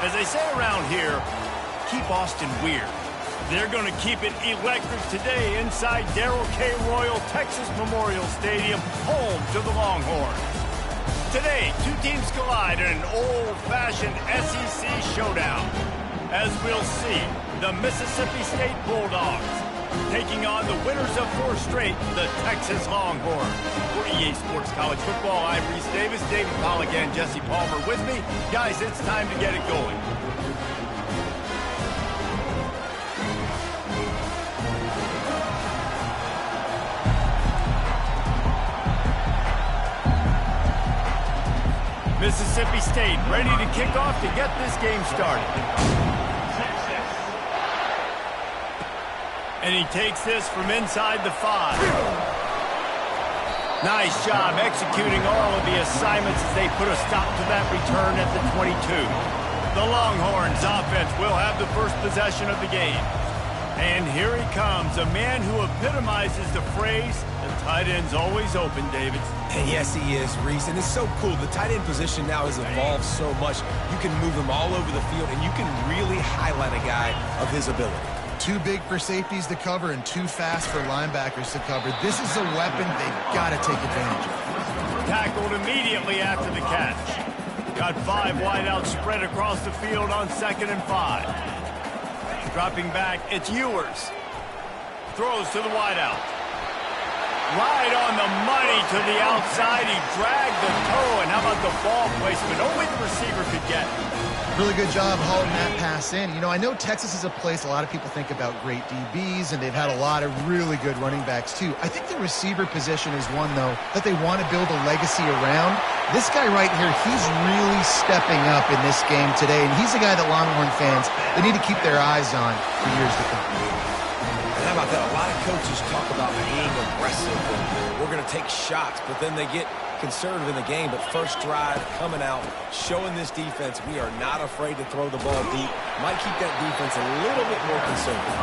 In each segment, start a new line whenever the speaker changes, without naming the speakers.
As they say around here, keep Austin weird. They're going to keep it electric today inside Darrell K. Royal Texas Memorial Stadium, home to the Longhorns. Today, two teams collide in an old-fashioned SEC showdown. As we'll see, the Mississippi State Bulldogs taking on the winners of 4 straight, the Texas Longhorns. For EA Sports College Football, I'm Reese Davis, David Pollack, and Jesse Palmer with me. Guys, it's time to get it going. Mississippi State ready to kick off to get this game started. And he takes this from inside the 5. Nice job executing all of the assignments as they put a stop to that return at the 22. The Longhorns offense will have the first possession of the game. And here he comes, a man who epitomizes the phrase, the tight end's always open, David.
And yes, he is, Reese, and it's so cool. The tight end position now has evolved so much. You can move him all over the field, and you can really highlight a guy of his ability.
Too big for safeties to cover and too fast for linebackers to cover. This is a weapon they've got to take advantage of.
Tackled immediately after the catch. Got 5 wideouts spread across the field on 2nd and 5. Dropping back, it's Ewers. Throws to the wideout. Right on the money to the outside. He dragged the toe, and how about the ball placement? Only the receiver could get it.
Really good job hauling that pass in. You know, I know Texas is a place a lot of people think about great DBs, and they've had a lot of really good running backs, too. I think the receiver position is one, though, that they want to build a legacy around. This guy right here, he's really stepping up in this game today, and he's a guy that Longhorn fans, they need to keep their eyes on for years to come.
And how about that? A lot of coaches talk about being aggressive, and we're going to take shots, but then they get conservative in the game. But first drive coming out, showing this defense we are not afraid to throw the ball deep. Might keep that defense a little bit more conservative.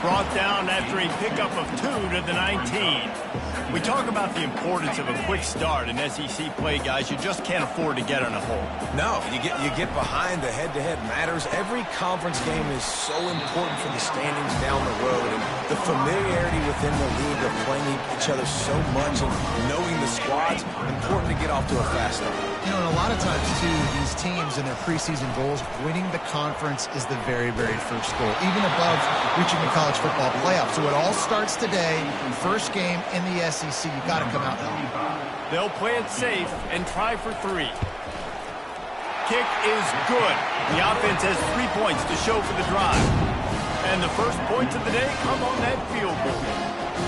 Brought down after a pickup of 2 to the 19. We talk about the importance of a quick start in SEC play, guys. You just can't afford to get on a hole.
No, you get behind. The head-to-head matters. Every conference game is so important for the standings down the road, and the familiarity within the league of playing each other so much and knowing the squads, important to get off to a fast start.
You know, and a lot of times, too, these teams and their preseason goals, winning the conference is the very, very first goal, even above reaching the college football playoff. So it all starts today. First game in the SEC. You got to come out healthy.
They'll play it safe and try for 3. Kick is good. The offense has 3 points to show for the drive. And the first points of the day come on that field goal.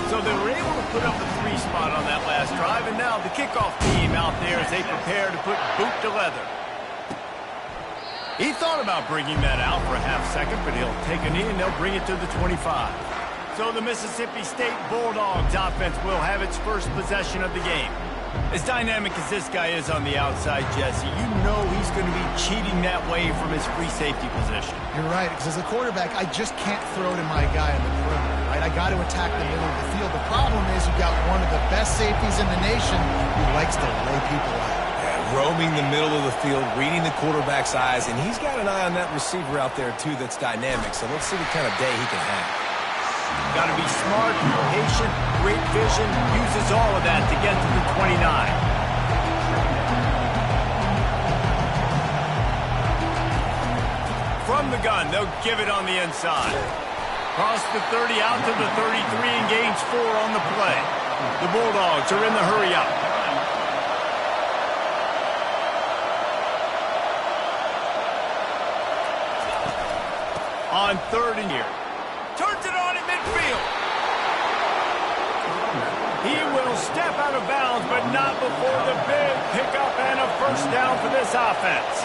So they were able to put up a 3 spot on that last drive, and now the kickoff team out there as they prepare to put boot to leather. He thought about bringing that out for a half second, but he'll take a knee and they'll bring it to the 25. So the Mississippi State Bulldogs offense will have its first possession of the game. As dynamic as this guy is on the outside, Jesse, you know he's going to be cheating that way from his free safety position.
You're right, because as a quarterback, I just can't throw to my guy in the perimeter, right? I got to attack the middle of the field. The problem is you've got one of the best safeties in the nation who likes to lay people out.
Roaming the middle of the field, reading the quarterback's eyes, and he's got an eye on that receiver out there, too, that's dynamic. So let's see what kind of day he can have.
Got to be smart, patient, great vision, uses all of that to get to the 29. From the gun, they'll give it on the inside. Cross the 30 out to the 33 and gains 4 on the play. The Bulldogs are in the hurry-up. On 3rd and here. Turns it on in midfield. He will step out of bounds, but not before the big pickup and a first down for this offense.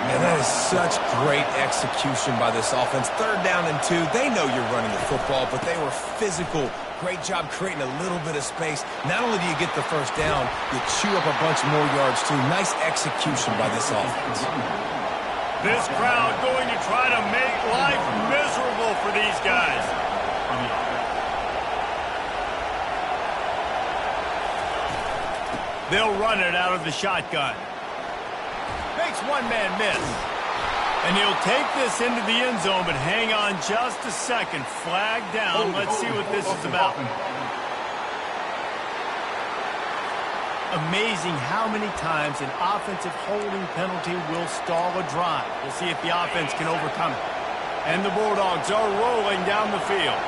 And that is such great execution by this offense. 3rd down and 2. They know you're running the football, but they were physical. Great job creating a little bit of space. Not only do you get the first down, you chew up a bunch more yards, too. Nice execution by this offense.
This crowd going to try to make life miserable for these guys. They'll run it out of the shotgun. Makes one man miss. And he'll take this into the end zone, but hang on just a second. Flag down. Let's see what this is about. Amazing how many times an offensive holding penalty will stall a drive. We'll see if the offense can overcome it. And the Bulldogs are rolling down the field.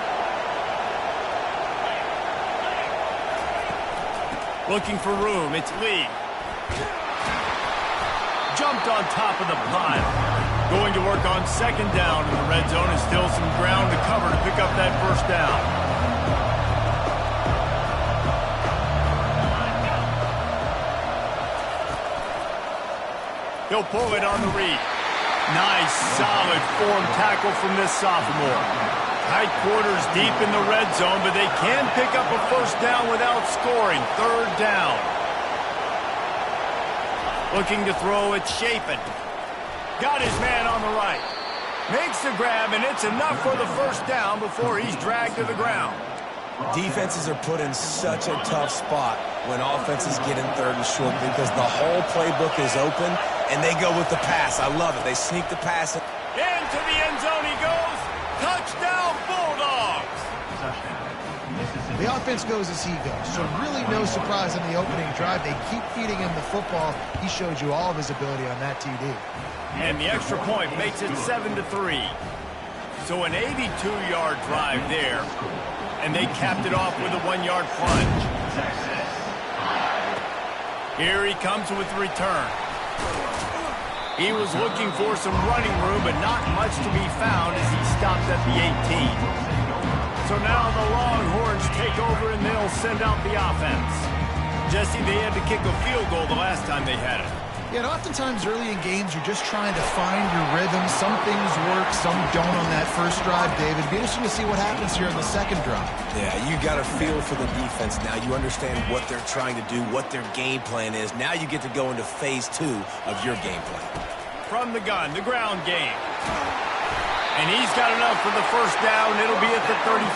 Looking for room. It's Lee. Jumped on top of the pile. Going to work on second down in the red zone, and still some ground to cover to pick up that first down. He'll pull it on the read. Nice, solid form tackle from this sophomore. Tight quarters deep in the red zone, but they can pick up a first down without scoring. Third down. Looking to throw, it's Chapin. Got his man on the right. Makes the grab, and it's enough for the first down before he's dragged to the ground.
Defenses are put in such a tough spot when offenses get in third and short because the whole playbook is open, and they go with the pass. I love it. They sneak the pass.
Into the end zone he goes. Touchdown, Bulldogs!
The offense goes as he goes, so really no surprise in the opening drive. They keep feeding him the football. He showed you all of his ability on that TD.
And the extra point makes it 7-3. So an 82-yard drive there, and they capped it off with a 1-yard plunge. Here he comes with the return. He was looking for some running room, but not much to be found as he stopped at the 18. So now the Longhorns take over, and they'll send out the offense. Jesse, they had to kick a field goal the last time they had it.
Yeah, and oftentimes early in games, you're just trying to find your rhythm. Some things work, some don't on that first drive, David. It'd be interesting to see what happens here in the second drive.
Yeah, you got a feel for the defense now. You understand what they're trying to do, what their game plan is. Now you get to go into phase 2 of your game plan.
From the gun, the ground game. And he's got enough for the first down. It'll be at the 35.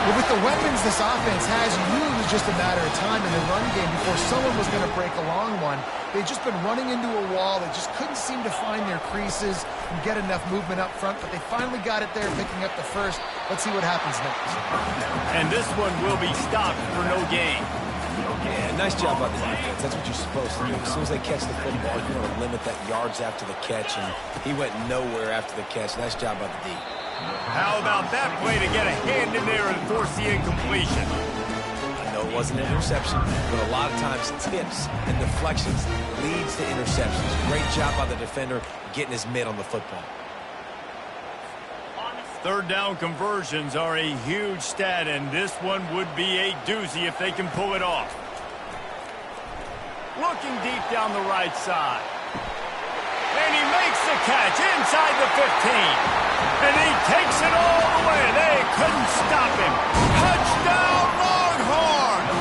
Well, with the weapons this offense has, you knew it was just a matter of time in the run game before someone was going to break a long one. They'd just been running into a wall. They just couldn't seem to find their creases and get enough movement up front, but they finally got it there, picking up the first. Let's see what happens next.
And this one will be stopped for no gain.
Yeah, nice job by the defense. That's what you're supposed to do. As soon as they catch the football, you want to limit that yards after the catch, and he went nowhere after the catch. Nice job by the D.
How about that play to get a hand in there and force the incompletion?
I know it wasn't an interception, but a lot of times tips and deflections leads to interceptions. Great job by the defender getting his mitt on the football.
Third down conversions are a huge stat, and this one would be a doozy if they can pull it off. Looking deep down the right side. And he makes the catch inside the 15. And he takes it all the way. They couldn't stop him. Touchdown, Longhorns!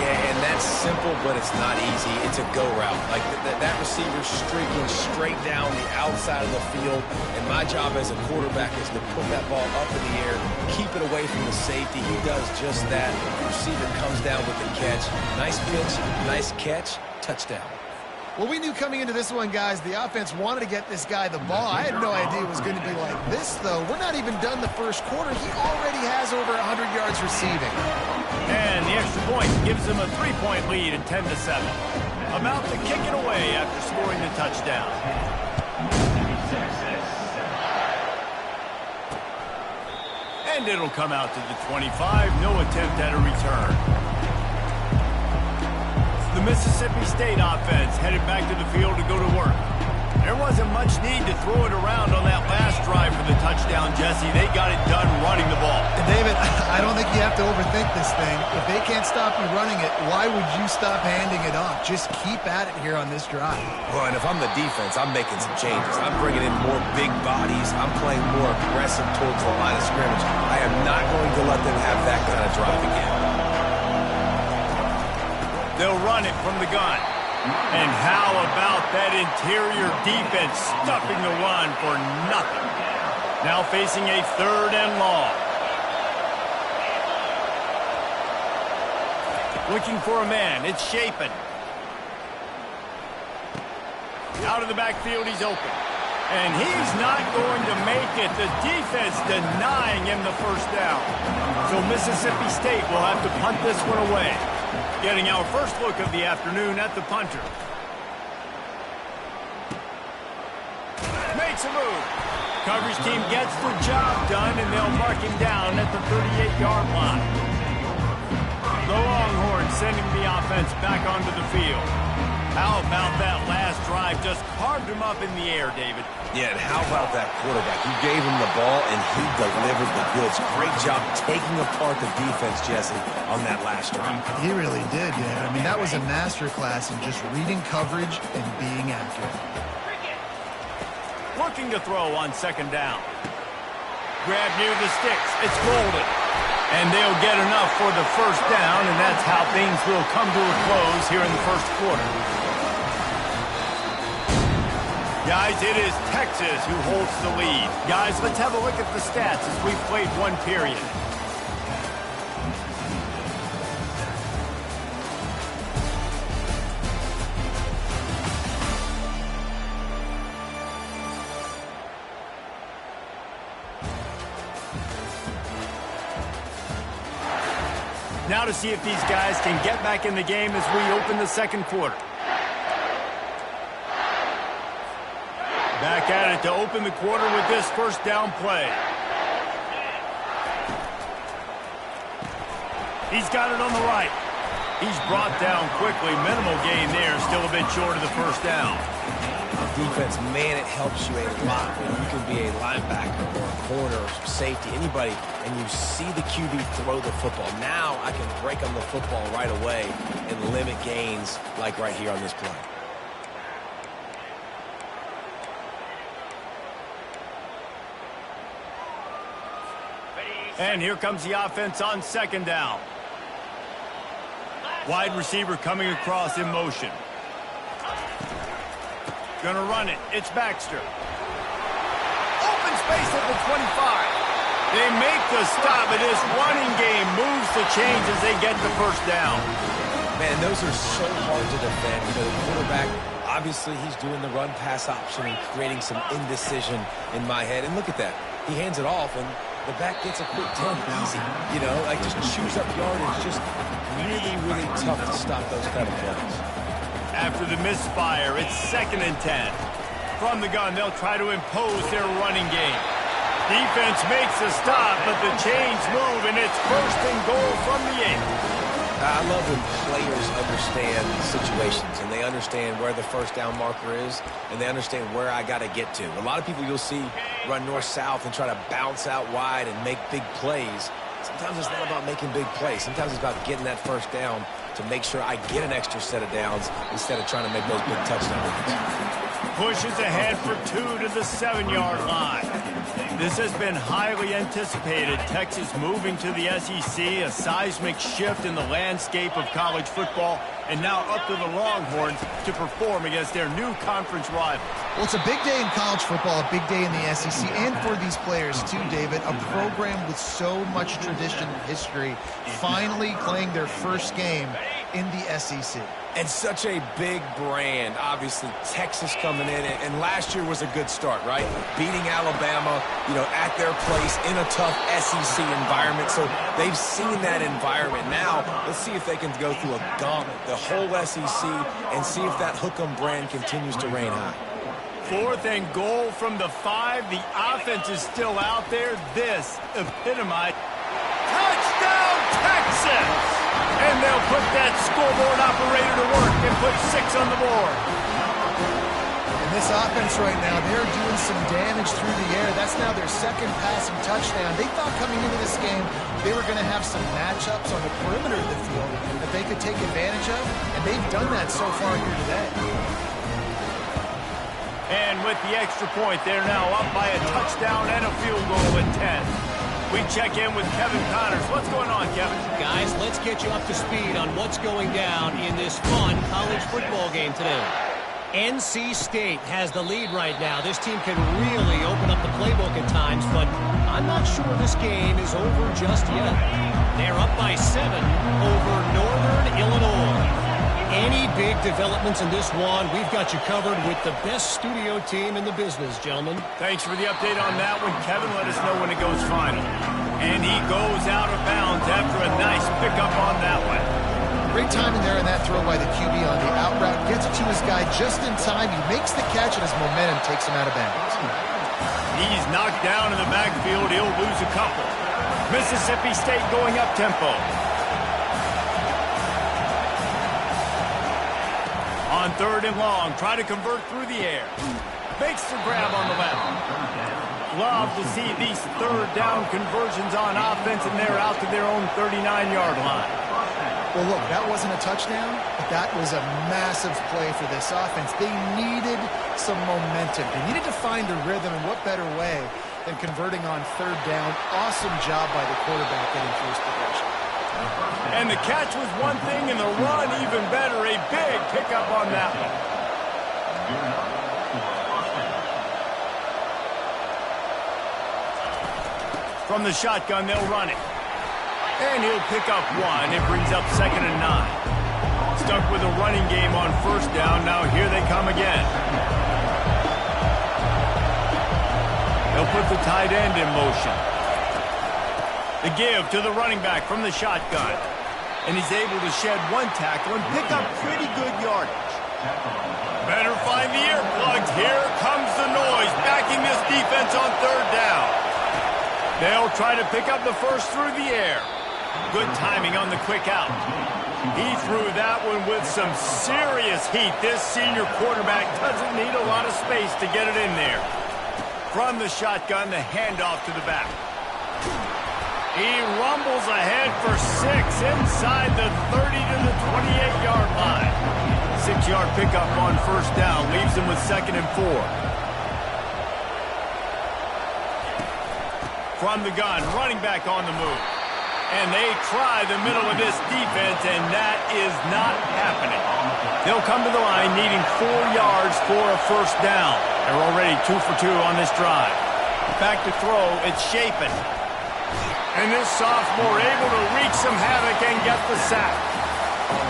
Yeah, and that's simple, but it's not easy. It's a go route. Like that receiver's streaking straight down the outside of the field, and my job as a quarterback is to put that ball up in the air, keep it away from the safety. He does just that. The receiver comes down with the catch. Nice pitch, nice catch, touchdown.
Well, we knew coming into this one, guys, the offense wanted to get this guy the ball. I had no idea it was going to be like this, though. We're not even done the first quarter. He already has over 100 yards receiving.
And the extra point gives them a 3-point lead at 10-7. About to kick it away after scoring the touchdown. And it'll come out to the 25. No attempt at a return. The Mississippi State offense headed back to the field to go to work. There wasn't much need to throw it around on that last drive for the touchdown, Jesse. They got it done running the ball.
And David, I don't think you have to overthink this thing. If they can't stop you running it, why would you stop handing it off? Just keep at it here on this drive.
Well, and if I'm the defense, I'm making some changes. I'm bringing in more big bodies. I'm playing more aggressive towards the line of scrimmage. I am not going to let them have that kind of drive again.
They'll run it from the gun. And how about that interior defense stuffing the run for nothing? Now facing a 3rd and long. Looking for a man. It's Chapin. Out of the backfield, he's open. And he's not going to make it. The defense denying him the first down. So Mississippi State will have to punt this one away. Getting our first look of the afternoon at the punter. Makes a move. Coverage team gets the job done, and they'll mark him down at the 38-yard line. The Longhorns sending the offense back onto the field. How about that last drive? Just carved him up in the air, David.
Yeah, and how about that quarterback? You gave him the ball, and he delivered the goods. Great job taking apart the defense, Jesse, on that last drive.
He really did, yeah. I mean, that was a masterclass in just reading coverage and being accurate.
Looking to throw on second down. Grab near the sticks. It's golden. And they'll get enough for the first down, and that's how things will come to a close here in the first quarter. Guys, it is Texas who holds the lead. Guys, let's have a look at the stats as we've played one period. Now to see if these guys can get back in the game as we open the second quarter. Back at it to open the quarter with this first down play. He's got it on the right. He's brought down quickly. Minimal gain there. Still a bit short of the first down.
Defense, man, it helps you a lot when you can be a linebacker or a corner or safety, anybody, and you see the QB throw the football. Now I can break on the football right away and limit gains like right here on this play.
And here comes the offense on second down. Wide receiver coming across in motion. Gonna run it. It's Baxter. Open space at the 25. They make the stop, and this running game moves the chains as they get the first down.
Man, those are so hard to defend. You know, the quarterback, obviously he's doing the run-pass option and creating some indecision in my head. And look at that. He hands it off, and the back gets a quick 10 easy. You know, like just chews up yardage. Just really, really tough to stop those kind of plays.
After the misfire, it's 2nd and 10. From the gun, they'll try to impose their running game. Defense makes a stop, but the chains move, and it's 1st and goal from the 8.
I love when players understand situations, and they understand where the first down marker is, and they understand where I got to get to. A lot of people you'll see run north-south and try to bounce out wide and make big plays. Sometimes it's not about making big plays. Sometimes it's about getting that first down to make sure I get an extra set of downs instead of trying to make those big touchdown runs.
Pushes ahead for 2 to the 7-yard line. This has been highly anticipated. Texas moving to the SEC, a seismic shift in the landscape of college football, and now up to the Longhorns to perform against their new conference rivals.
Well, it's a big day in college football, a big day in the SEC, and for these players too, David. A program with so much tradition and history finally playing their first game in the SEC.
And such a big brand. Obviously, Texas coming in, and last year was a good start, right? Beating Alabama, you know, at their place in a tough SEC environment. So they've seen that environment. Now, let's see if they can go through a gauntlet, the whole SEC, and see if that Hook'em brand continues to reign high.
4th and goal from the 5. The offense is still out there. This epitomized. Touchdown, Texas! And they'll put that scoreboard operator to work and put 6 on the board.
And this offense right now, they're doing some damage through the air. That's now their 2nd passing touchdown. They thought coming into this game they were going to have some matchups on the perimeter of the field that they could take advantage of, and they've done that so far here today.
And with the extra point, they're now up by a touchdown and a field goal at 10. We check in with Kevin Connors. What's going on, Kevin?
Guys, let's get you up to speed on what's going down in this fun college football game today. NC State has the lead right now. This team can really open up the playbook at times, but I'm not sure this game is over just yet. They're up by 7 over Northern Illinois. Any big developments in this one, we've got you covered with the best studio team in the business, gentlemen.
Thanks for the update on that one, Kevin. Let us know when it goes final. And he goes out of bounds after a nice pickup on that one.
Great timing there in that throw by the QB on the out route. Gets it to his guy just in time. He makes the catch, and his momentum takes him out of bounds.
He's knocked down in the backfield. He'll lose a couple. Mississippi State going up tempo. On 3rd and long, try to convert through the air. Makes the grab on the left. Love to see these 3rd down conversions on offense, and they're out to their own 39-yard line.
Well, look, that wasn't a touchdown, but that was a massive play for this offense. They needed some momentum. They needed to find a rhythm, and what better way than converting on 3rd down. Awesome job by the quarterback getting through his progression.
And the catch was one thing, and the run even better. A big pickup on that one. From the shotgun, they'll run it. And he'll pick up one. It brings up 2nd and 9. Stuck with a running game on 1st down. Now here they come again. They'll put the tight end in motion. The give to the running back from the shotgun. And he's able to shed one tackle and pick up pretty good yardage. Better find the earplugs. Here comes the noise, backing this defense on 3rd down. They'll try to pick up the first through the air. Good timing on the quick out. He threw that one with some serious heat. This senior quarterback doesn't need a lot of space to get it in there. From the shotgun, the handoff to the back. He rumbles ahead for 6 inside the 30 to the 28-yard line. 6-yard pickup on 1st down leaves him with 2nd and 4. From the gun, running back on the move. And they try the middle of this defense, and that is not happening. They'll come to the line needing 4 yards for a 1st down. They're already 2 for 2 on this drive. Back to throw, it's Chapin. And this sophomore able to wreak some havoc and get the sack.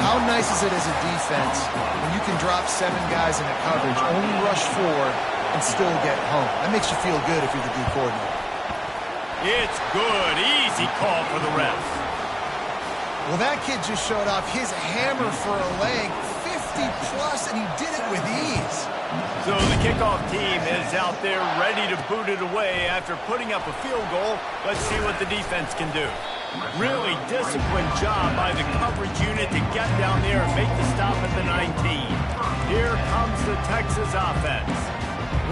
How nice is it as a defense when you can drop 7 guys in a coverage, only rush 4, and still get home? That makes you feel good if you're the D coordinator.
It's good. Easy call for the refs.
Well, that kid just showed off his hammer for a leg, 50-plus, and he did it with ease.
So the kickoff team is out there ready to boot it away after putting up a field goal. Let's see what the defense can do. Really disciplined job by the coverage unit to get down there and make the stop at the 19. Here comes the Texas offense.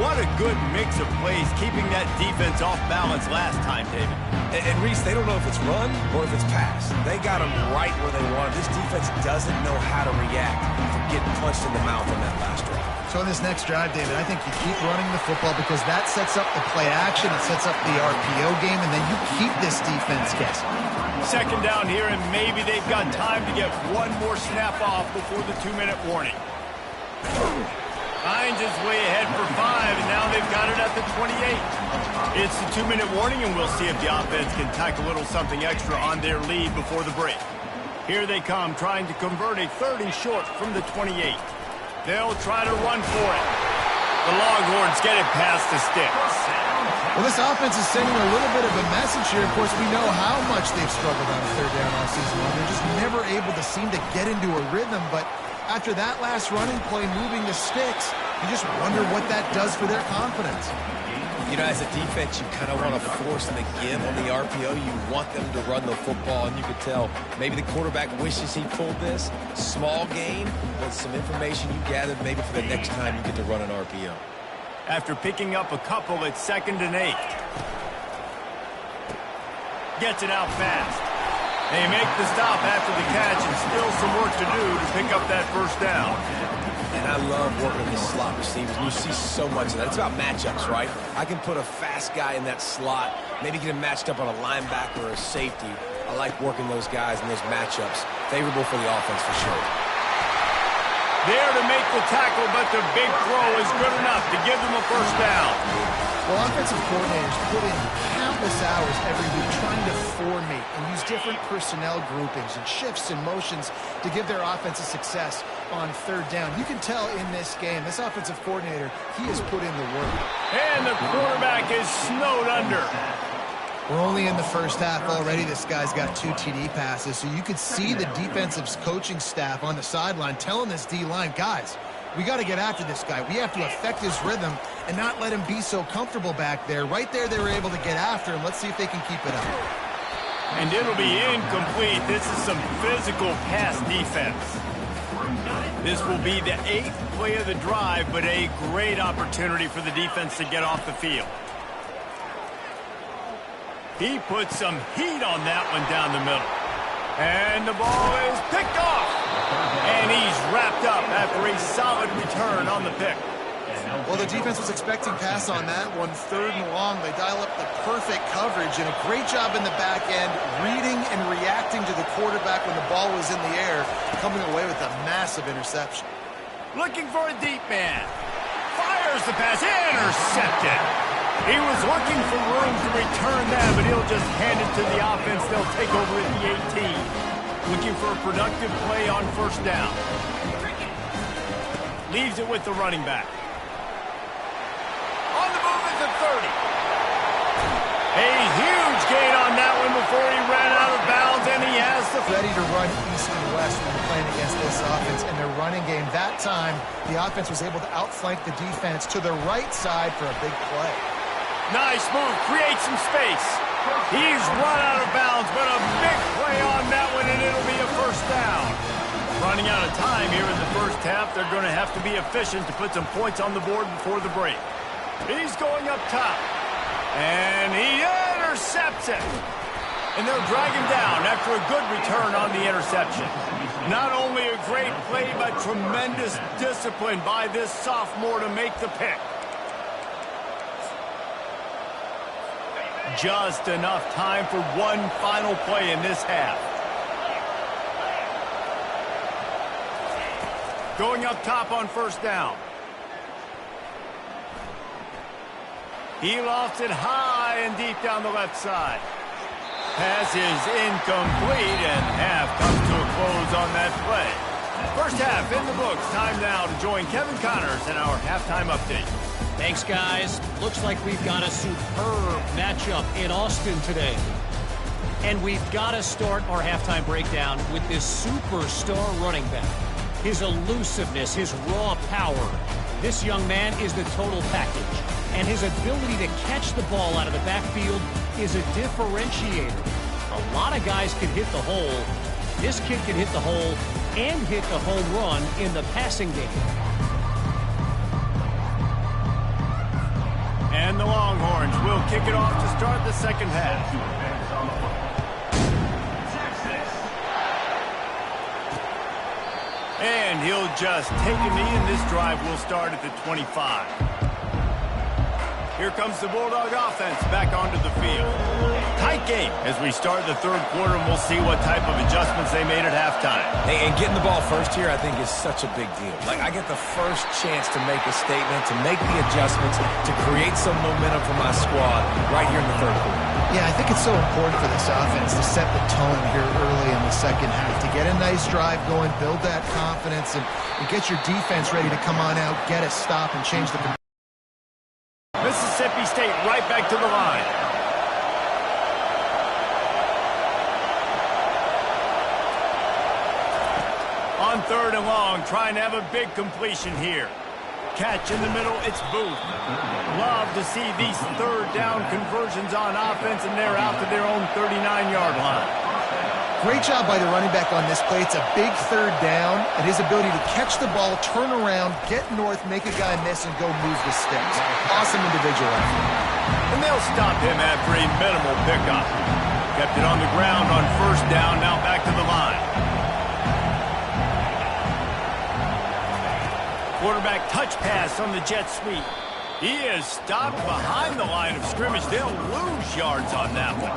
What a good mix of plays, keeping that defense off balance last time, David.
And Reese, they don't know if it's run or if it's pass. They got them right where they want. This defense doesn't know how to react from getting punched in the mouth on that last drive.
So in this next drive, David, I think you keep running the football because that sets up the play action, it sets up the RPO game, and then you keep this defense guessing.
2nd down here, and maybe they've got time to get one more snap off before the 2-minute warning. Hines is way ahead for 5, and now they've got it at the 28. It's the 2-minute warning, and we'll see if the offense can tack a little something extra on their lead before the break. Here they come, trying to convert a 3rd and short from the 28. They'll try to run for it. The Longhorns get it past the sticks.
Well, this offense is sending a little bit of a message here. Of course, we know how much they've struggled on 3rd down all season long. They're just never able to seem to get into a rhythm, but after that last running play, moving the sticks, you just wonder what that does for their confidence.
You know, as a defense, you kind of want to force the give on the RPO. You want them to run the football, and you could tell maybe the quarterback wishes he pulled this. Small gain, but some information you gathered maybe for the next time you get to run an RPO.
After picking up a couple, it's 2nd and 8. Gets it out fast. They make the stop after the catch, and still some work to do to pick up that 1st down.
And I love working the slot receivers. You see so much of that. It's about matchups, right? I can put a fast guy in that slot, maybe get him matched up on a linebacker or a safety. I like working those guys in those matchups. Favorable for the offense for sure.
There to make the tackle, but the big throw is good enough to give them a 1st down.
Well, offensive coordinators put in countless hours every week trying to formate and use different personnel groupings and shifts and motions to give their offense a success on third down. You can tell in this game, this offensive coordinator, he has put in the work.
And the quarterback is snowed under.
We're only in the first half already. This guy's got 2 TD passes, so you could see the defensive coaching staff on the sideline telling this D-line, guys, we got to get after this guy. We have to affect his rhythm and not let him be so comfortable back there. Right there, they were able to get after him. Let's see if they can keep it up.
And it'll be incomplete. This is some physical pass defense. This will be the 8th play of the drive, but a great opportunity for the defense to get off the field. He put some heat on that one down the middle. And the ball is picked off. And he's wrapped up after a solid return on the pick.
Well, the defense was expecting pass on that one. 3rd and long. They dial up the perfect coverage and a great job in the back end, reading and reacting to the quarterback when the ball was in the air, coming away with a massive interception.
Looking for a deep man. Fires the pass. Intercepted. He was looking for room to return that, but he'll just hand it to the offense. They'll take over at the 18. Looking for a productive play on first down. Leaves it with the running back. On the move at the 30. A huge gain on that one before he ran out of bounds, and he has the...
Ready to run east and west when you're playing against this offense in their running game. That time, the offense was able to outflank the defense to the right side for a big play.
Nice move, creates some space. He's run out of bounds, but a big play on that one, and it'll be a first down. Running out of time here in the first half, they're going to have to be efficient to put some points on the board before the break. He's going up top, and he intercepts it. And they'll drag him down after a good return on the interception. Not only a great play, but tremendous discipline by this sophomore to make the pick. Just enough time for one final play in this half. Going up top on first down. He lofts it high and deep down the left side. Pass is incomplete, and half comes to a close on that play. First half in the books. Time now to join Kevin Connors in our halftime update.
Thanks, guys. Looks like we've got a superb matchup in Austin today. And we've got to start our halftime breakdown with this superstar running back. His elusiveness, his raw power. This young man is the total package. And his ability to catch the ball out of the backfield is a differentiator. A lot of guys can hit the hole. This kid can hit the hole and hit the home run in the passing game.
And the Longhorns will kick it off to start the second half. And he'll just take a knee, and this drive will start at the 25. Here comes the Bulldog offense back onto the field. Tight game as we start the third quarter, and we'll see what type of adjustments they made at halftime.
Hey, and getting the ball first here, I think, is such a big deal. Like, I get the first chance to make a statement, to make the adjustments, to create some momentum for my squad right here in the third quarter.
Yeah, I think it's so important for this offense to set the tone here early in the second half, to get a nice drive going, build that confidence, and get your defense ready to come on out, get a stop, and change the...
Mississippi State right back to the line. On third and long, trying to have a big completion here. Catch in the middle, it's Booth. Love to see these third down conversions on offense, and they're out to their own 39-yard line.
Great job by the running back on this play. It's a big third down, and his ability to catch the ball, turn around, get north, make a guy miss, and go move the sticks. Awesome individual effort.
And they'll stop him after a minimal pickup. Kept it on the ground on first down, now back to the line. Quarterback touch pass on the jet sweep. He is stopped behind the line of scrimmage. They'll lose yards on that one.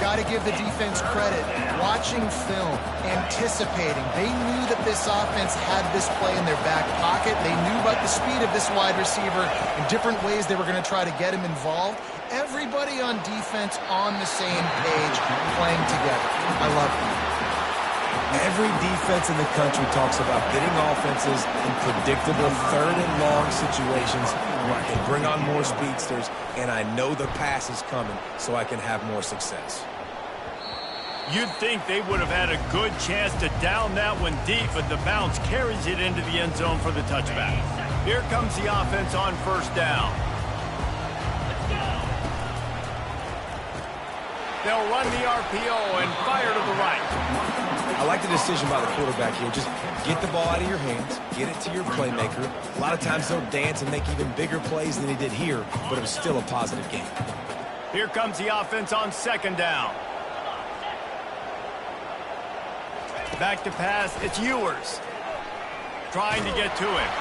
Got to give the defense credit. Watching film, anticipating. They knew that this offense had this play in their back pocket. They knew about the speed of this wide receiver and different ways they were going to try to get him involved. Everybody on defense on the same page, playing together. I love it.
Every defense in the country talks about getting offenses in predictable third and long situations where I can bring on more speedsters and I know the pass is coming so I can have more success.
You'd think they would have had a good chance to down that one deep, but the bounce carries it into the end zone for the touchback. Here comes the offense on first down. They'll run the RPO and fire to the right.
I like the decision by the quarterback here. Just get the ball out of your hands, get it to your playmaker. A lot of times they'll dance and make even bigger plays than he did here, but it was still a positive game.
Here comes the offense on second down. Back to pass, it's Ewers. Trying to get to him.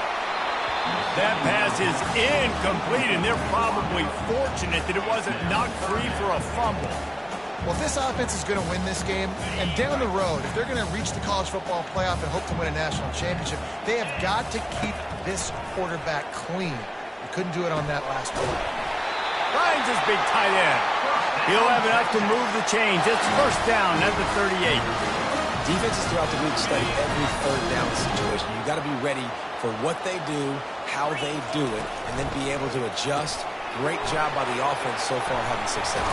That pass is incomplete, and they're probably fortunate that it wasn't knocked free for a fumble.
Well, if this offense is going to win this game, and down the road, if they're going to reach the college football playoff and hope to win a national championship, they have got to keep this quarterback clean. They couldn't do it on that last play.
Finds his big tight end. He'll have enough to move the chains. It's first down at the 38.
Defenses throughout the week study every third down situation. You got to be ready for what they do, how they do it, and then be able to adjust. Great job by the offense so far having success.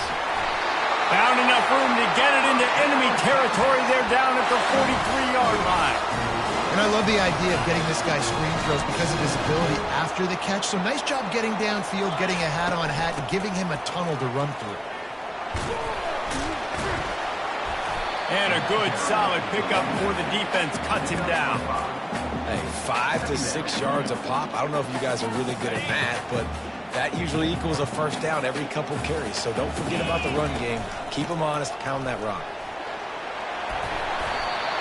Found enough room to get it into enemy territory. They're down at the 43-yard line.
And I love the idea of getting this guy screen throws because of his ability after the catch. So nice job getting downfield, getting a hat-on-hat, and giving him a tunnel to run through.
And a good, solid pickup before the defense cuts him down.
Hey, 5 to 6 yards a pop. I don't know if you guys are really good at math, but that usually equals a first down every couple carries. So don't forget about the run game. Keep them honest. Pound that rock.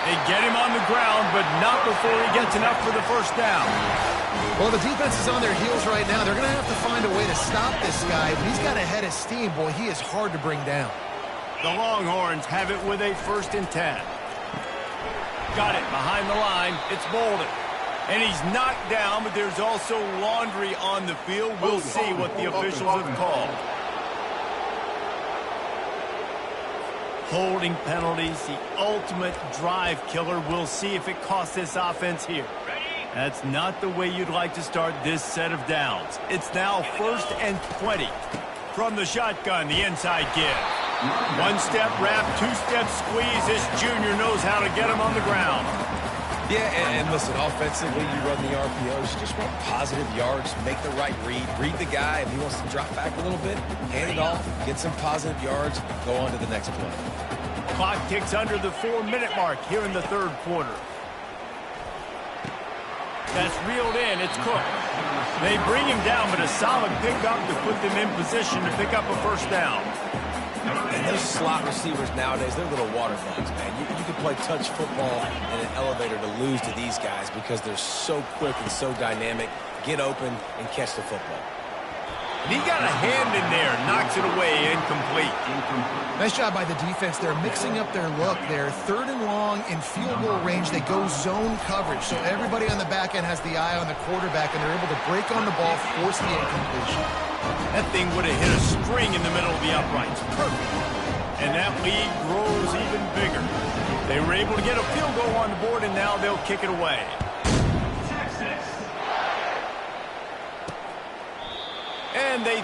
They get him on the ground, but not before he gets enough for the first down.
Well, the defense is on their heels right now. They're going to have to find a way to stop this guy. But he's got a head of steam. Boy, he is hard to bring down.
The Longhorns have it with a 1st and 10. Got it behind the line. It's Bolden. And he's knocked down, but there's also laundry on the field. We'll see what the officials have called. Holding penalties, the ultimate drive killer. We'll see if it costs this offense here. That's not the way you'd like to start this set of downs. It's now 1st and 20. From the shotgun, the inside give. One-step wrap, two-step squeeze. This junior knows how to get him on the ground.
Yeah, and listen, offensively, you run the RPOs. You just want positive yards, make the right read the guy. If he wants to drop back a little bit, hand it off, get some positive yards, go on to the next play.
Clock ticks under the 4-minute mark here in the 3rd quarter. That's reeled in. It's Cook. They bring him down, but a solid pickup to put them in position to pick up a first down.
And those slot receivers nowadays, they're little water bugs, man. You can play touch football in an elevator to lose to these guys because they're so quick and so dynamic. Get open and catch the football.
And he got a hand in there, knocks it away, incomplete.
Nice job by the defense. They're mixing up their look. They're 3rd and long in field goal range. They go zone coverage. So everybody on the back end has the eye on the quarterback, and they're able to break on the ball, force the incompletion.
That thing would have hit a string in the middle of the uprights. Perfect. And that lead grows even bigger. They were able to get a field goal on the board, and now they'll kick it away. And they...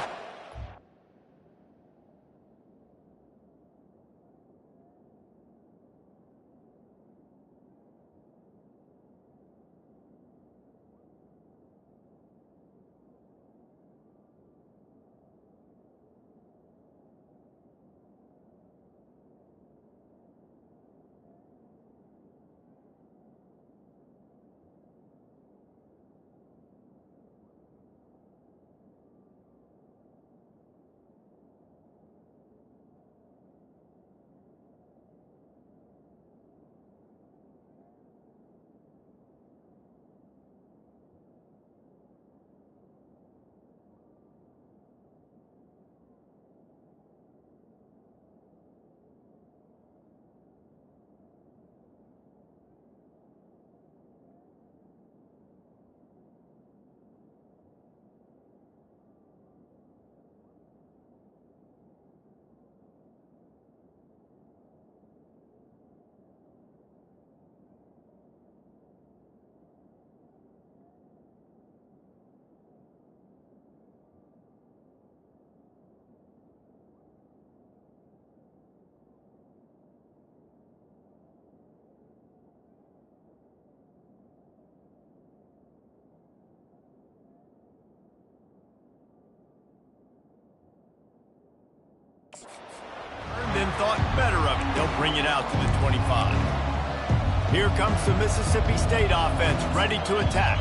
bring it out to the 25. Here comes the Mississippi State offense, ready to attack.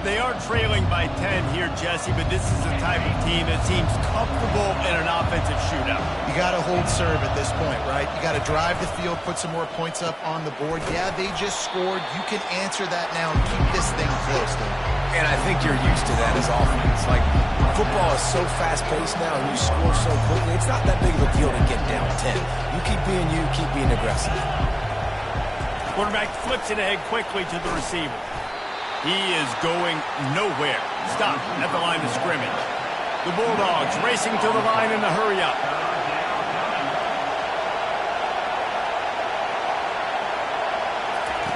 They are trailing by 10 here, Jesse, but this is the type of team that seems comfortable in an offensive shootout.
You got to hold serve at this point, right? You got to drive the field, put some more points up on the board. Yeah, they just scored. You can answer that now and keep this thing close, though.
And I think you're used to that as offense. Like, football is so fast-paced now, and you score so quickly, it's not that big of a deal to get down 10. You keep being aggressive.
Quarterback flips it ahead quickly to the receiver. He is going nowhere. Stop at the line of scrimmage. The Bulldogs racing to the line in the hurry-up.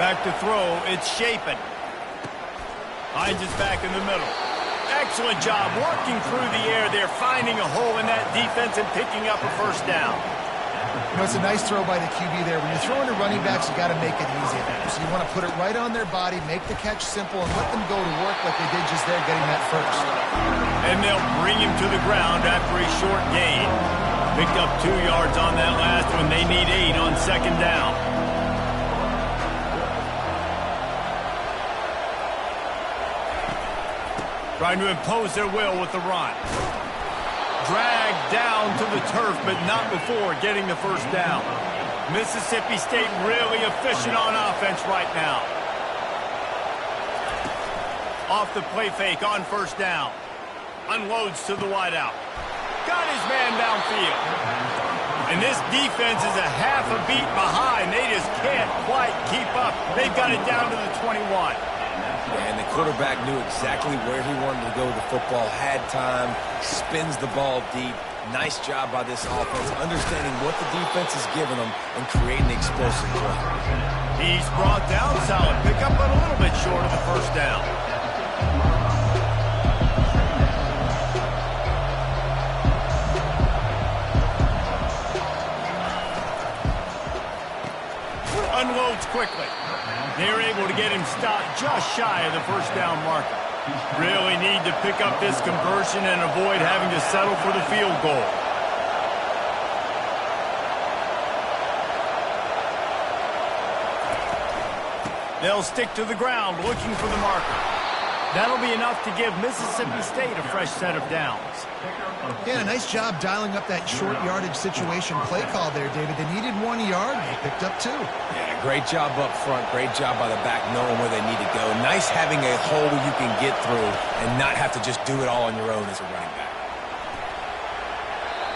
Back to throw. It's Shapen. Hines is back in the middle. Excellent job working through the air there, finding a hole in that defense and picking up a first down.
You know, it's a nice throw by the QB there. When you're throwing to running backs, you got to make it easy. So you want to put it right on their body, make the catch simple, and let them go to work like they did just there, getting that first.
And they'll bring him to the ground after a short gain. Picked up 2 yards on that last one. They need 8 on second down. Trying to impose their will with the run. Dragged down to the turf, but not before getting the first down. Mississippi State really efficient on offense right now. Off the play fake on first down. Unloads to the wideout. Got his man downfield. And this defense is a half a beat behind. They just can't quite keep up. They've got it down to the 21.
And the quarterback knew exactly where he wanted to go with the football, had time, spins the ball deep. Nice job by this offense, understanding what the defense is giving them and creating the explosive play.
He's brought down, solid pickup, but a little bit short of the first down. Unloads quickly. They're able to get him stopped just shy of the first down marker. Really need to pick up this conversion and avoid having to settle for the field goal. They'll stick to the ground looking for the marker. That'll be enough to give Mississippi State a fresh set of downs.
Yeah, a nice job dialing up that short yardage situation play call there, David. They needed 1 yard. They picked up 2.
Yeah, great job up front. Great job by the back knowing where they need to go. Nice having a hole you can get through and not have to just do it all on your own as a running back.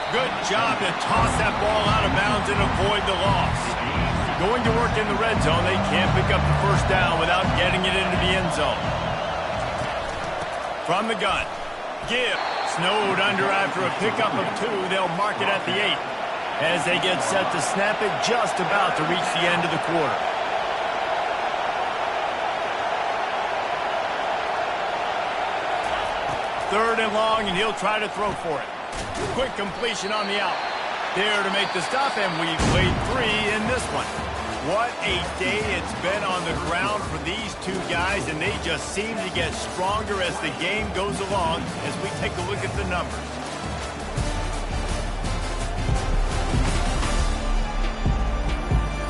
Good job to toss that ball out of bounds and avoid the loss. Going to work in the red zone, they can't pick up the first down without getting it into the end zone. From the gun, Gibb snowed under after a pickup of 2. They'll mark it at the 8 as they get set to snap it just about to reach the end of the quarter. Third and long, and he'll try to throw for it. Quick completion on the out. There to make the stop, and we've played 3 in this one. What a day it's been on the ground for these 2 guys, and they just seem to get stronger as the game goes along as we take a look at the numbers.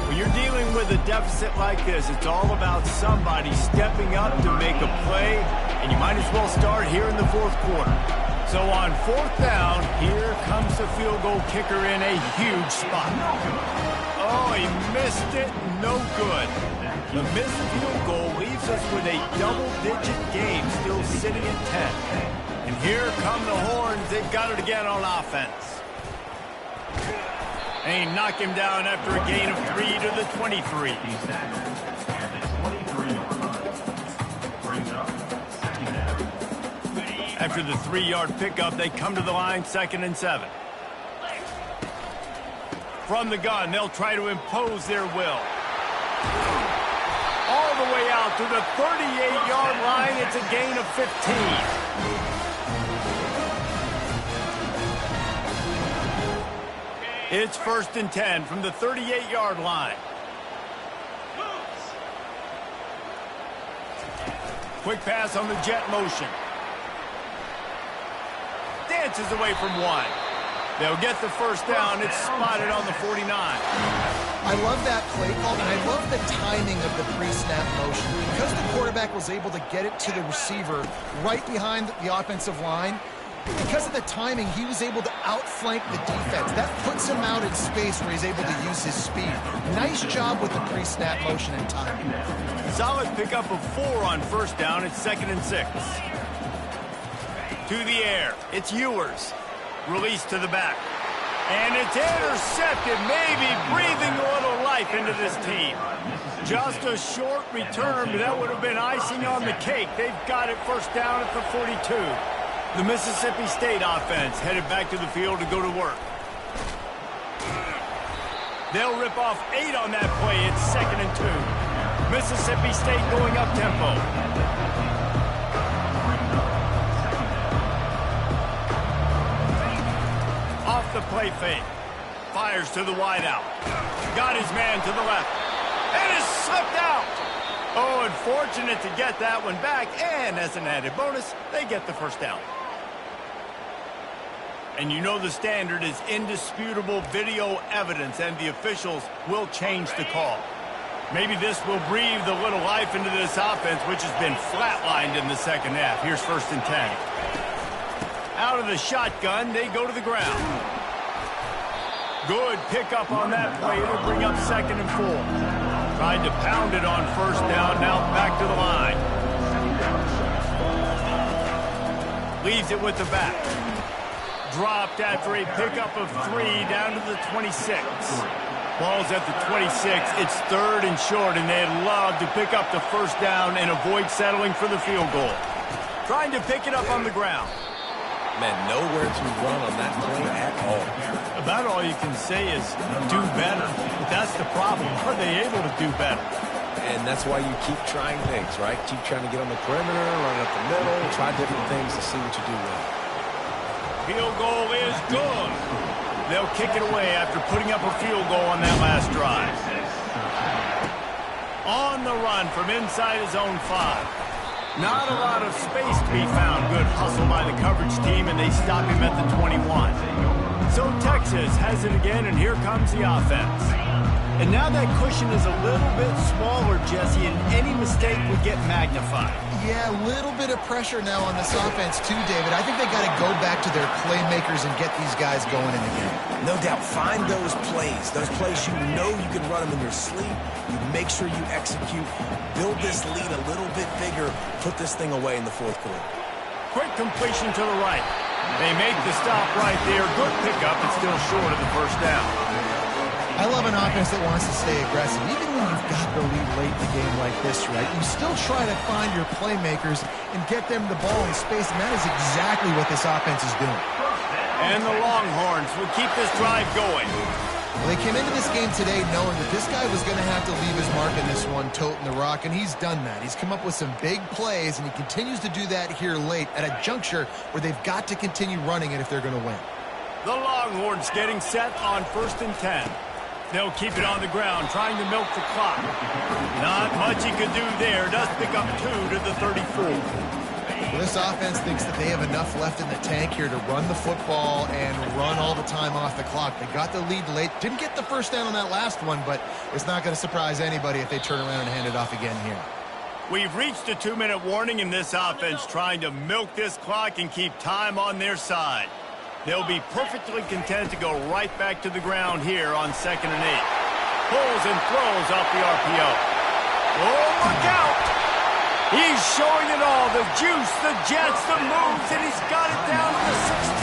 When you're dealing with a deficit like this, it's all about somebody stepping up to make a play, and you might as well start here in the 4th quarter. So on 4th down, here comes the field goal kicker in a huge spot. Oh, he missed it. No good. The missed field goal leaves us with a double-digit game still sitting at 10. And here come the Horns. They've got it again on offense. And he knocked him down after a gain of 3 to the 23. After the 3-yard pickup, they come to the line, 2nd and 7. From the gun, they'll try to impose their will. All the way out to the 38-yard line. It's a gain of 15. It's 1st and 10 from the 38-yard line. Quick pass on the jet motion. Dances away from 1. They'll get the first down. It's spotted on the 49.
I love that play call, and I love the timing of the pre-snap motion. Because the quarterback was able to get it to the receiver right behind the offensive line, because of the timing, he was able to outflank the defense. That puts him out in space where he's able to use his speed. Nice job with the pre-snap motion and timing.
Solid pickup of 4 on first down. It's 2nd and 6. To the air. It's Ewers. Release to the back. And it's intercepted, maybe breathing a little life into this team. Just a short return, but that would have been icing on the cake. They've got it first down at the 42. The Mississippi State offense headed back to the field to go to work. They'll rip off 8 on that play. It's 2nd and 2. Mississippi State going up tempo. Off the play fake. Fires to the wideout. Got his man to the left. And is slipped out. Oh, unfortunate to get that one back. And as an added bonus, they get the first down. And you know the standard is indisputable video evidence, and the officials will change the call. Maybe this will breathe a little life into this offense, which has been flatlined in the second half. Here's 1st and 10. Out of the shotgun, they go to the ground. Good pickup on that play to bring up 2nd and 4. Tried to pound it on first down, now back to the line. Leaves it with the back. Dropped after a pickup of 3 down to the 26. Ball's at the 26. It's 3rd and short, and they'd love to pick up the first down and avoid settling for the field goal. Trying to pick it up on the ground.
Man, nowhere to run on that play at all.
About all you can say is do better. But that's the problem. Are they able to do better?
And that's why you keep trying things, right? Keep trying to get on the perimeter, run up the middle, try different things to see what you do well.
Field goal is good. They'll kick it away after putting up a field goal on that last drive. On the run from inside his own 5. Not a lot of space to be found. Good hustle by the coverage team, and they stop him at the 21. So Texas has it again, and here comes the offense. And now that cushion is a little bit smaller, Jesse, and any mistake would get magnified.
Yeah, a little bit of pressure now on this offense too, David. I think they got to go back to their playmakers and get these guys going in the game.
No doubt. Find those plays you know you can run them in your sleep. You make sure you execute. Build this lead a little bit bigger. Put this thing away in the 4th quarter.
Quick completion to the right. They make the stop right there. Good pickup. It's still short of the first down.
I love an offense that wants to stay aggressive. Even when you've got the lead late in the game like this, right, you still try to find your playmakers and get them the ball in space, and that is exactly what this offense is doing.
And the Longhorns will keep this drive going.
Well, they came into this game today knowing that this guy was going to have to leave his mark in this one, toting the rock, and he's done that. He's come up with some big plays, and he continues to do that here late at a juncture where they've got to continue running it if they're going to win.
The Longhorns getting set on 1st and 10. They'll keep it on the ground, trying to milk the clock. Not much he could do there. Does pick up 2 to the 34.
Well, this offense thinks that they have enough left in the tank here to run the football and run all the time off the clock. They got the lead late. Didn't get the first down on that last one, but it's not going to surprise anybody if they turn around and hand it off again here.
We've reached a 2-minute warning in this offense, trying to milk this clock and keep time on their side. They'll be perfectly content to go right back to the ground here on 2nd and 8. Pulls and throws off the RPO. Oh, look out! He's showing it all. The juice, the jets, the moves, and he's got it down to the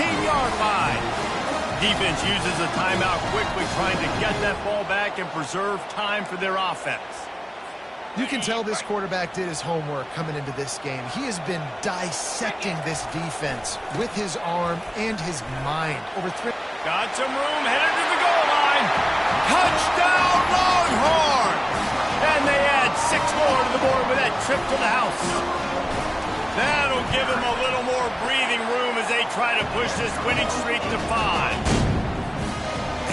16-yard line. Defense uses a timeout quickly, trying to get that ball back and preserve time for their offense.
You can tell this quarterback did his homework coming into this game. He has been dissecting this defense with his arm and his mind.
Got some room, headed to the goal line. Touchdown, Longhorns! And they add 6 more to the board with that trip to the house. That'll give them a little more breathing room as they try to push this winning streak to 5.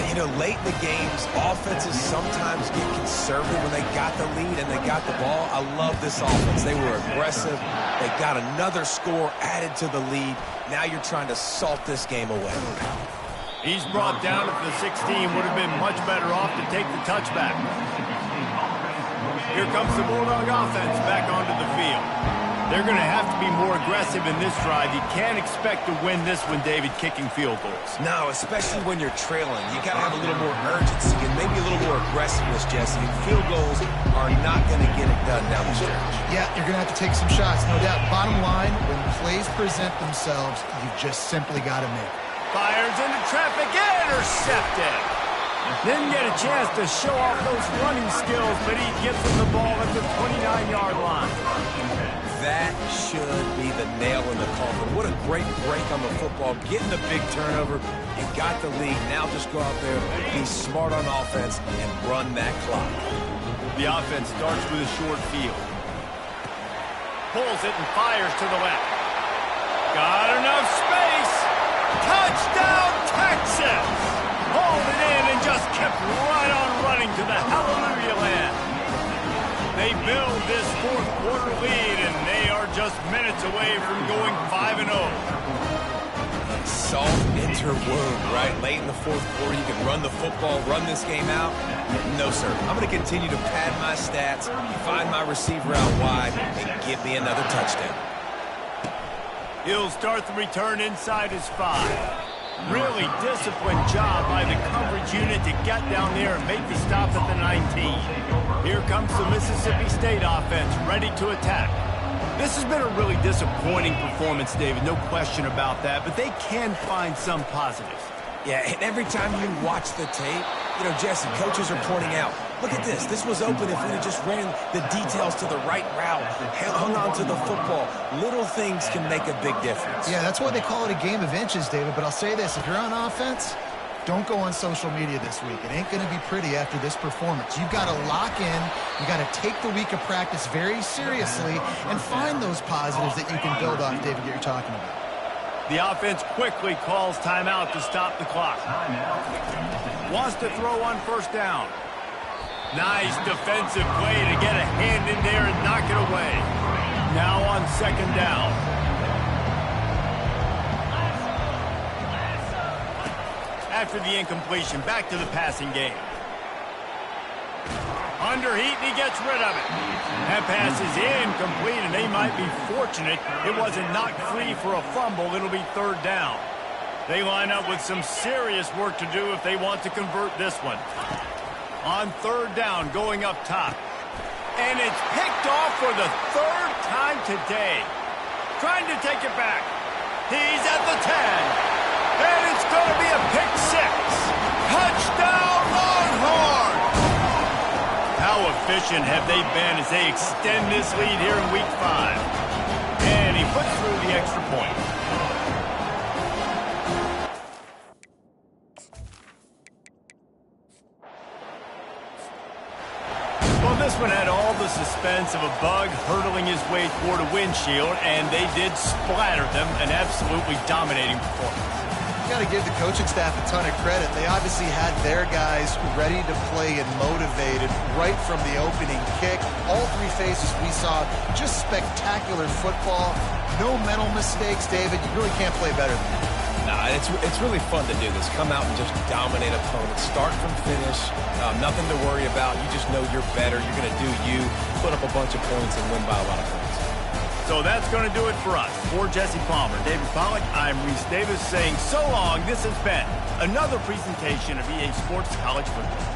You know, late in the games, offenses sometimes get conservative when they got the lead and they got the ball. I love this offense. They were aggressive. They got another score added to the lead. Now you're trying to salt this game away.
He's brought down at the 16. Would have been much better off to take the touchback. Here comes the Bulldog offense back onto the field. They're going to have to be more aggressive in this drive. You can't expect to win this one, David, kicking field goals.
No, especially when you're trailing. You got to have a little more urgency and maybe a little more aggressiveness, Jesse. Field goals are not going to get it done down the stretch.
Yeah, you're going to have to take some shots, no doubt. Bottom line, when plays present themselves, you've just simply got to make it.
Fires into traffic, intercepted. Didn't get a chance to show off those running skills, but he gets him the ball at the 29-yard line.
That should be the nail in the coffin. What a great break on the football. Getting the big turnover. You got the lead. Now just go out there, be smart on offense, and run that clock.
The offense starts with a short field. Pulls it and fires to the left. Got enough space. Touchdown, Texas! Hauled it in and just kept right on running to the hallelujah land. They build this fourth quarter lead, and they are just minutes away from going 5-0.
Salt interwound, right? Late in the fourth quarter, you can run the football, run this game out. No, sir. I'm going to continue to pad my stats, find my receiver out wide, and give me another touchdown.
He'll start the return inside his 5. Really disciplined job by the coverage unit to get down there and make the stop at the 19. Here comes the Mississippi State offense, ready to attack. This has been a really disappointing performance, David, no question about that, but they can find some positives.
Yeah, and every time you watch the tape, you know, Jesse, coaches are pointing out, look at this. This was open if we had just ran the details to the right route, hung on to the football. Little things can make a big difference.
Yeah, that's why they call it a game of inches, David. But I'll say this, if you're on offense, don't go on social media this week. It ain't going to be pretty after this performance. You've got to lock in. You've got to take the week of practice very seriously and find those positives that you can build off, David, that you're talking about.
The offense quickly calls timeout to stop the clock. Wants to throw on first down. Nice defensive play to get a hand in there and knock it away. Now on second down. After the incompletion, back to the passing game. Under heat, and he gets rid of it. That pass is incomplete, and they might be fortunate it wasn't knocked free for a fumble. It'll be third down. They line up with some serious work to do if they want to convert this one. On third down, going up top. And it's picked off for the third time today. Trying to take it back. He's at the 10. And it's going to be a pick 6. Touchdown, Longhorns! How efficient have they been as they extend this lead here in Week 5? And he puts through the extra point. Well, this one had all the suspense of a bug hurtling his way toward a windshield, and they did splatter them, an absolutely dominating performance.
Got to give the coaching staff a ton of credit. They obviously had their guys ready to play and motivated right from the opening kick. All three phases we saw, just spectacular football. No mental mistakes, David. You really can't play better than that.
Nah, it's really fun to do this. Come out and just dominate opponents. Start from finish. Nothing to worry about. You just know you're better. You're going to do you. Put up a bunch of points and win by a lot of points.
So that's going to do it for us. For Jesse Palmer, David Pollack, I'm Reese Davis saying so long. This has been another presentation of EA Sports College Football.